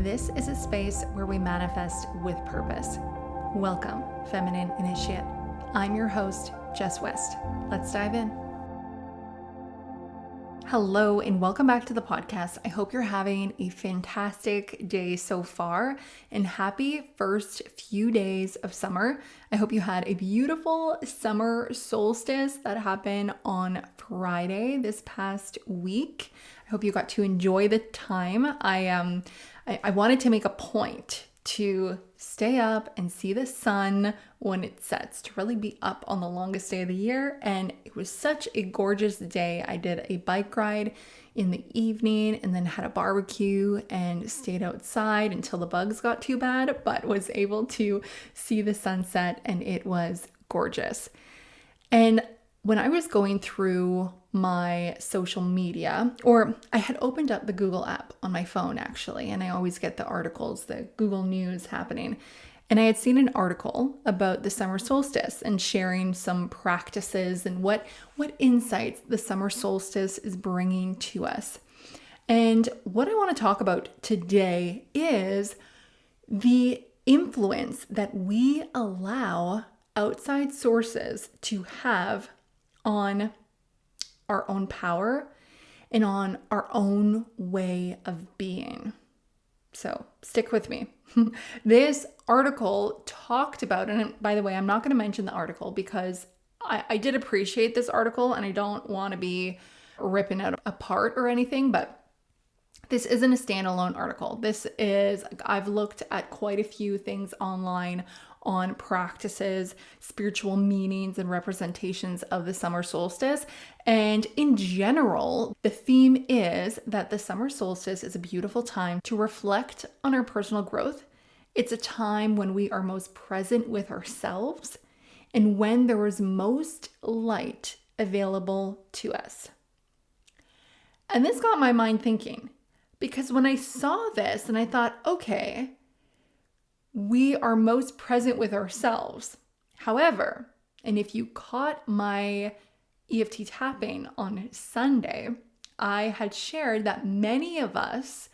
This is a space where we manifest with purpose. Welcome, Feminine Initiate. I'm your host, Jess West. Let's dive in. Hello, and welcome back to the podcast. I hope you're having a fantastic day so far, and happy first few days of summer. I hope you had a beautiful summer solstice that happened on Friday this past week. I hope you got to enjoy the time. I wanted to make a point to stay up and see the sun when it sets, to really be up on the longest day of the year. And it was such a gorgeous day. I did a bike ride in the evening and then had a barbecue and stayed outside until the bugs got too bad, but was able to see the sunset, and it was gorgeous. And when I was going through my social media, or I had opened up the Google app on my phone actually, and I always get the articles, the Google News happening. And I had seen an article about the summer solstice and sharing some practices and what insights the summer solstice is bringing to us. And what I want to talk about today is the influence that we allow outside sources to have on our own power and on our own way of being. So stick with me. This article talked about, and by the way, I'm not going to mention the article because I did appreciate this article and I don't want to be ripping it apart or anything, but this isn't a standalone article. I've looked at quite a few things online on practices, spiritual meanings, and representations of the summer solstice. And in general, the theme is that the summer solstice is a beautiful time to reflect on our personal growth. It's a time when we are most present with ourselves and when there is most light available to us. And this got my mind thinking, because when I saw this and I thought, okay, we are most present with ourselves. However, and if you caught my EFT tapping on Sunday, I had shared that many of us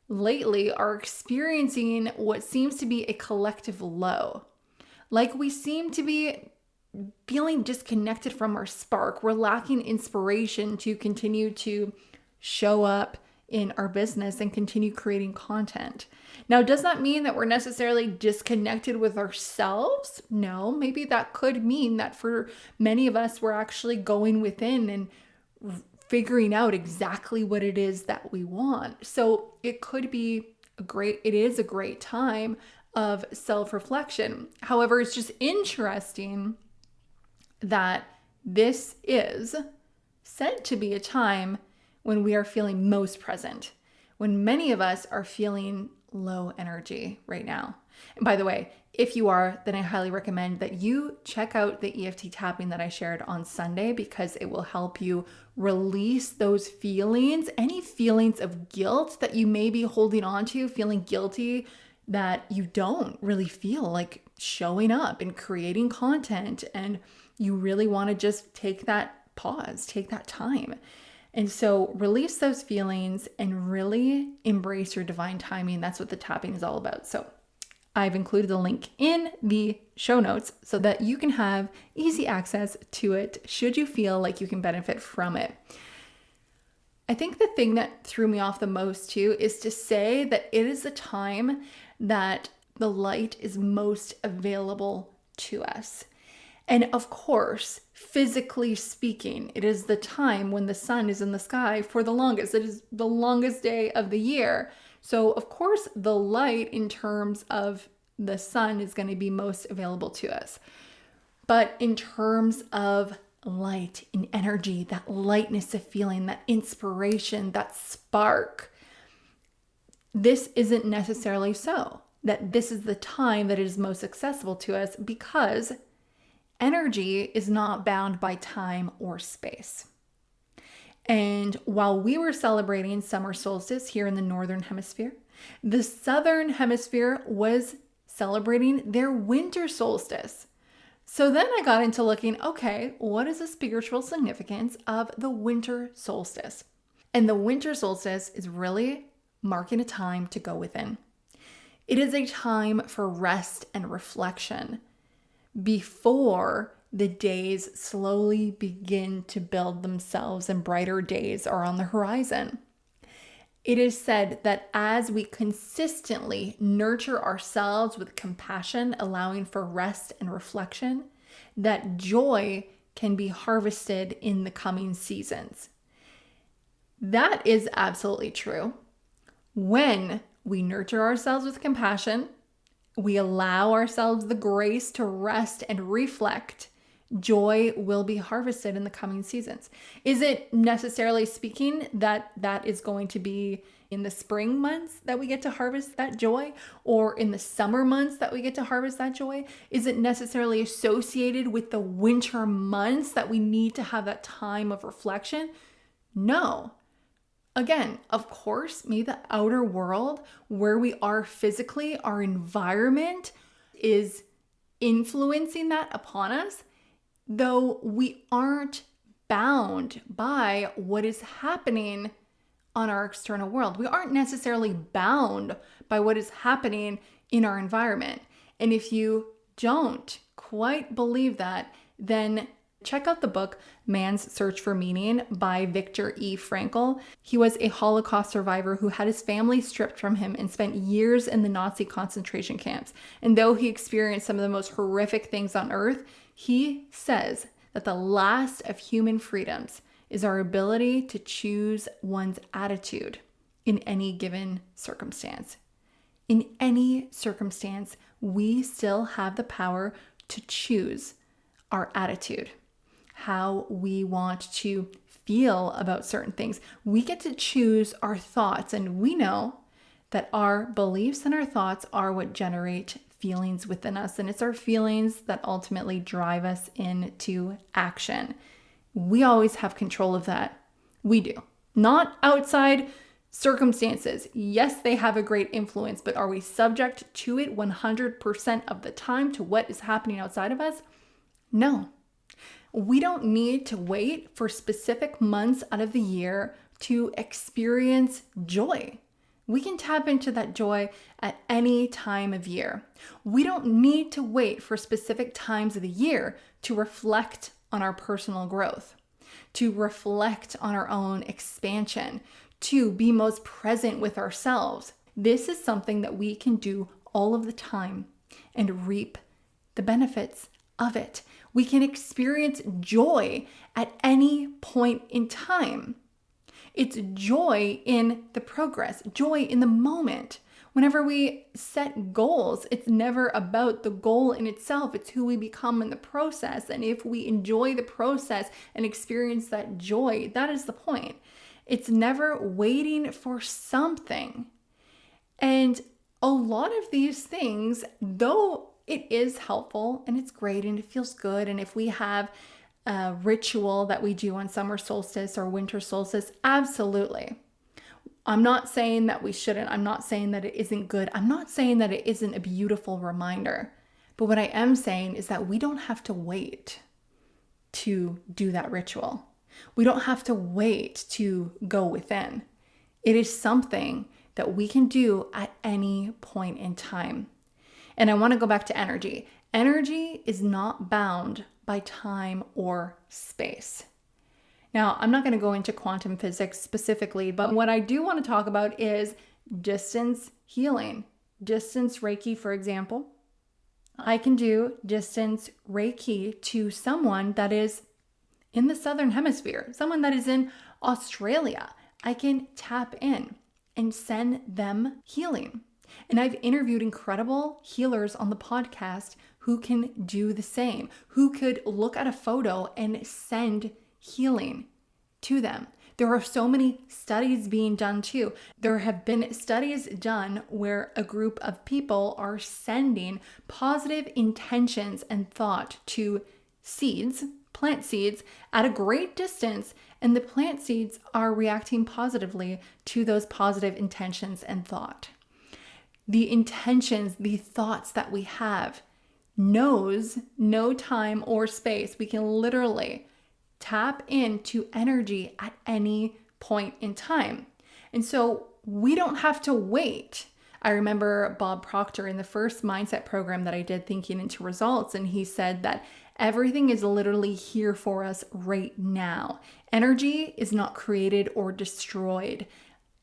lately are experiencing what seems to be a collective low. Like we seem to be feeling disconnected from our spark. We're lacking inspiration to continue to show up in our business and continue creating content. Now, does that mean that we're necessarily disconnected with ourselves? No, maybe that could mean that for many of us, we're actually going within and figuring out exactly what it is that we want. So it could be it is a great time of self-reflection. However, it's just interesting that this is said to be a time when we are feeling most present, when many of us are feeling low energy right now. And by the way, if you are, then I highly recommend that you check out the EFT tapping that I shared on Sunday, because it will help you release those feelings, any feelings of guilt that you may be holding on to, feeling guilty that you don't really feel like showing up and creating content, and you really want to just take that pause, take that time. And so release those feelings and really embrace your divine timing. That's what the tapping is all about. So I've included the link in the show notes so that you can have easy access to it should you feel like you can benefit from it. I think the thing that threw me off the most too is to say that it is a time that the light is most available to us. And of course, physically speaking, it is the time when the sun is in the sky for the longest. It is the longest day of the year. So of course, the light in terms of the sun is going to be most available to us. But in terms of light and energy, that lightness of feeling, that inspiration, that spark, this isn't necessarily so. That this is the time that it is most accessible to us, because energy is not bound by time or space. And while we were celebrating summer solstice here in the Northern Hemisphere, the Southern Hemisphere was celebrating their winter solstice. So then I got into looking, okay, what is the spiritual significance of the winter solstice? And the winter solstice is really marking a time to go within. It is a time for rest and reflection before the days slowly begin to build themselves and brighter days are on the horizon. It is said that as we consistently nurture ourselves with compassion, allowing for rest and reflection, that joy can be harvested in the coming seasons. That is absolutely true. When we nurture ourselves with compassion, we allow ourselves the grace to rest and reflect, joy will be harvested in the coming seasons. Is it necessarily speaking that is going to be in the spring months that we get to harvest that joy, or in the summer months that we get to harvest that joy? Is it necessarily associated with the winter months that we need to have that time of reflection? No. Again, of course, maybe the outer world where we are physically, our environment is influencing that upon us, though we aren't bound by what is happening on our external world. We aren't necessarily bound by what is happening in our environment. And if you don't quite believe that, then check out the book Man's Search for Meaning by Viktor E. Frankl. He was a Holocaust survivor who had his family stripped from him and spent years in the Nazi concentration camps. And though he experienced some of the most horrific things on earth, he says that the last of human freedoms is our ability to choose one's attitude in any given circumstance. In any circumstance, we still have the power to choose our attitude, how we want to feel about certain things. We get to choose our thoughts, and we know that our beliefs and our thoughts are what generate feelings within us, and it's our feelings that ultimately drive us into action. We always have control of that. We do. Not outside circumstances. Yes, they have a great influence, but are we subject to it 100% of the time to what is happening outside of us? No. We don't need to wait for specific months out of the year to experience joy. We can tap into that joy at any time of year. We don't need to wait for specific times of the year to reflect on our personal growth, to reflect on our own expansion, to be most present with ourselves. This is something that we can do all of the time and reap the benefits of it. We can experience joy at any point in time. It's joy in the progress, joy in the moment. Whenever we set goals, it's never about the goal in itself. It's who we become in the process. And if we enjoy the process and experience that joy, that is the point. It's never waiting for something. And a lot of these things, though it is helpful and it's great and it feels good, and if we have a ritual that we do on summer solstice or winter solstice, absolutely. I'm not saying that we shouldn't. I'm not saying that it isn't good. I'm not saying that it isn't a beautiful reminder. But what I am saying is that we don't have to wait to do that ritual. We don't have to wait to go within. It is something that we can do at any point in time. And I want to go back to energy. Energy is not bound by time or space. Now, I'm not going to go into quantum physics specifically, but what I do want to talk about is distance healing. Distance Reiki, for example. I can do distance Reiki to someone that is in the Southern Hemisphere, someone that is in Australia. I can tap in and send them healing. And I've interviewed incredible healers on the podcast who can do the same, who could look at a photo and send healing to them. There are so many studies being done too. There have been studies done where a group of people are sending positive intentions and thought to seeds, plant seeds, at a great distance, and the plant seeds are reacting positively to those positive intentions and thought. The intentions, the thoughts that we have knows no time or space. We can literally tap into energy at any point in time. And so we don't have to wait I remember Bob Proctor in the first mindset program that I did, Thinking into Results, and he said that everything is literally here for us right now. Energy is not created or destroyed.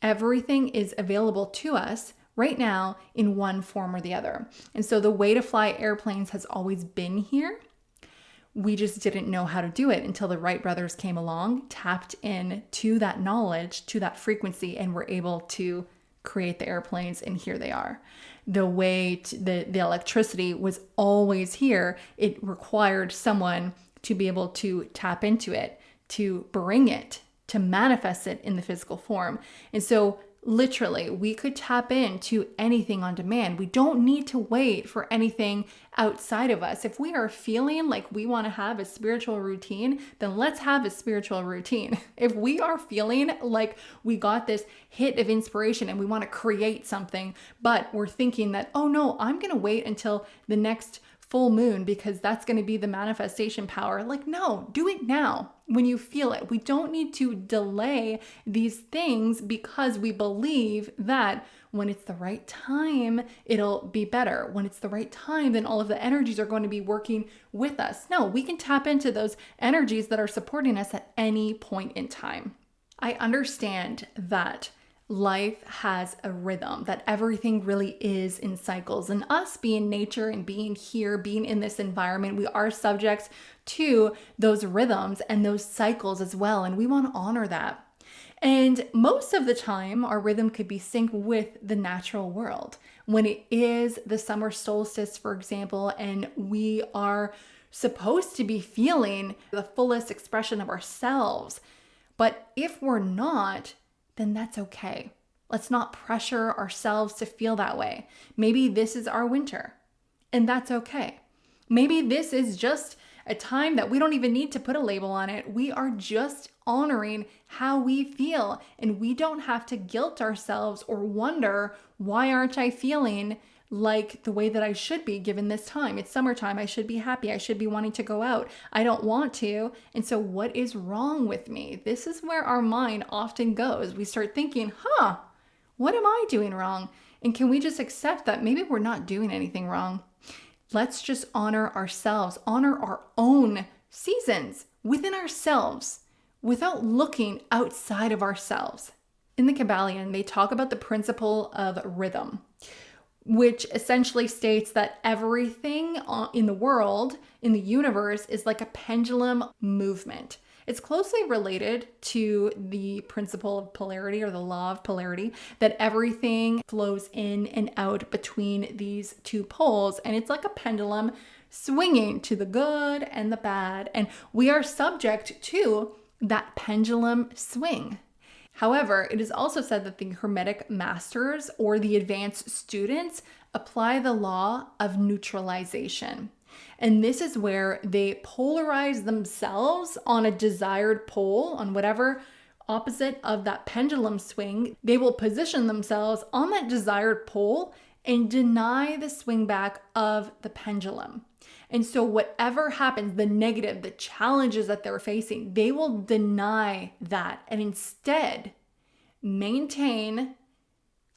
Everything is available to us right now in one form or the other. And so the way to fly airplanes has always been here. We just didn't know how to do it until the Wright brothers came along, tapped in to that knowledge, to that frequency, and were able to create the airplanes, and here they are. The way the electricity was always here. It required someone to be able to tap into it, to bring it, to manifest it in the physical form. And so literally, we could tap into anything on demand. We don't need to wait for anything outside of us. If we are feeling like we want to have a spiritual routine, then let's have a spiritual routine. If we are feeling like we got this hit of inspiration and we want to create something, but we're thinking that, oh no, I'm going to wait until the next full moon because that's going to be the manifestation power. Like, no, do it now when you feel it. We don't need to delay these things because we believe that when it's the right time, it'll be better. When it's the right time, then all of the energies are going to be working with us. No, we can tap into those energies that are supporting us at any point in time. I understand that life has a rhythm, that everything really is in cycles, and us being nature and being here, being in this environment, we are subjects to those rhythms and those cycles as well, and we want to honor that. And most of the time, our rhythm could be synced with the natural world. When it is the summer solstice, for example, and we are supposed to be feeling the fullest expression of ourselves, but if we're not, then that's okay. Let's not pressure ourselves to feel that way. Maybe this is our winter, and that's okay. Maybe this is just a time that we don't even need to put a label on it. We are just honoring how we feel, and we don't have to guilt ourselves or wonder, why aren't I feeling like the way that I should be given this time? It's summertime. I should be happy. I should be wanting to go out. I don't want to. And so what is wrong with me? This is where our mind often goes. We start thinking, what am I doing wrong? And can we just accept that maybe we're not doing anything wrong? Let's just honor ourselves, honor our own seasons within ourselves without looking outside of ourselves. In the Kabbalion, they talk about the principle of rhythm, which essentially states that everything in the world, in the universe, is like a pendulum movement. It's closely related to the principle of polarity, or the law of polarity, that everything flows in and out between these two poles. And it's like a pendulum swinging to the good and the bad. And we are subject to that pendulum swing. However, it is also said that the Hermetic masters, or the advanced students, apply the law of neutralization. And this is where they polarize themselves on a desired pole, on whatever opposite of that pendulum swing. They will position themselves on that desired pole and deny the swing back of the pendulum. And so whatever happens, the negative, the challenges that they're facing, they will deny that and instead maintain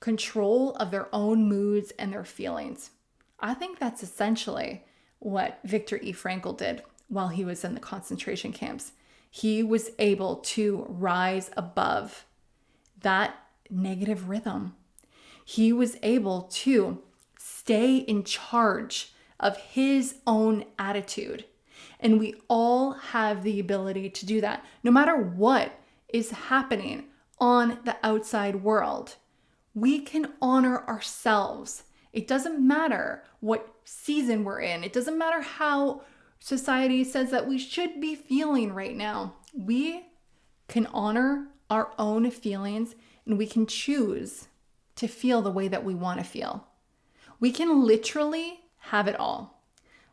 control of their own moods and their feelings. I think that's essentially what Viktor E. Frankl did while he was in the concentration camps. He was able to rise above that negative rhythm. He was able to stay in charge of his own attitude. And we all have the ability to do that. No matter what is happening on the outside world, we can honor ourselves. It doesn't matter what season we're in. It doesn't matter how society says that we should be feeling right now. We can honor our own feelings, and we can choose to feel the way that we want to feel. We can literally have it all.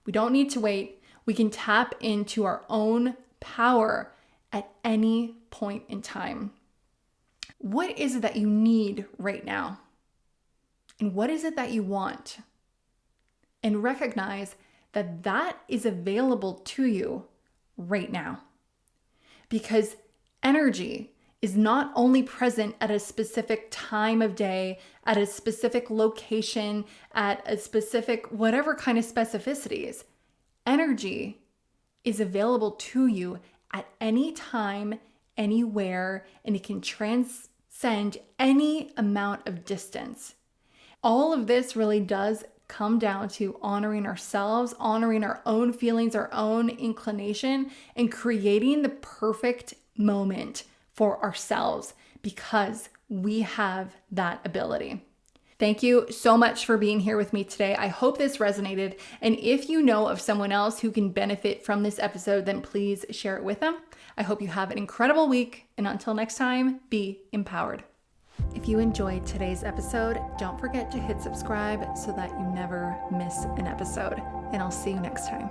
We don't need to wait. We can tap into our own power at any point in time. What is it that you need right now? And what is it that you want? And recognize that that is available to you right now. Because energy is not only present at a specific time of day, at a specific location, at a specific whatever kind of specificities. Energy is available to you at any time, anywhere, and it can transcend any amount of distance. All of this really does come down to honoring ourselves, honoring our own feelings, our own inclination, and creating the perfect moment for ourselves because we have that ability. Thank you so much for being here with me today. I hope this resonated. And if you know of someone else who can benefit from this episode, then please share it with them. I hope you have an incredible week. And until next time, be empowered. If you enjoyed today's episode, don't forget to hit subscribe so that you never miss an episode. And I'll see you next time.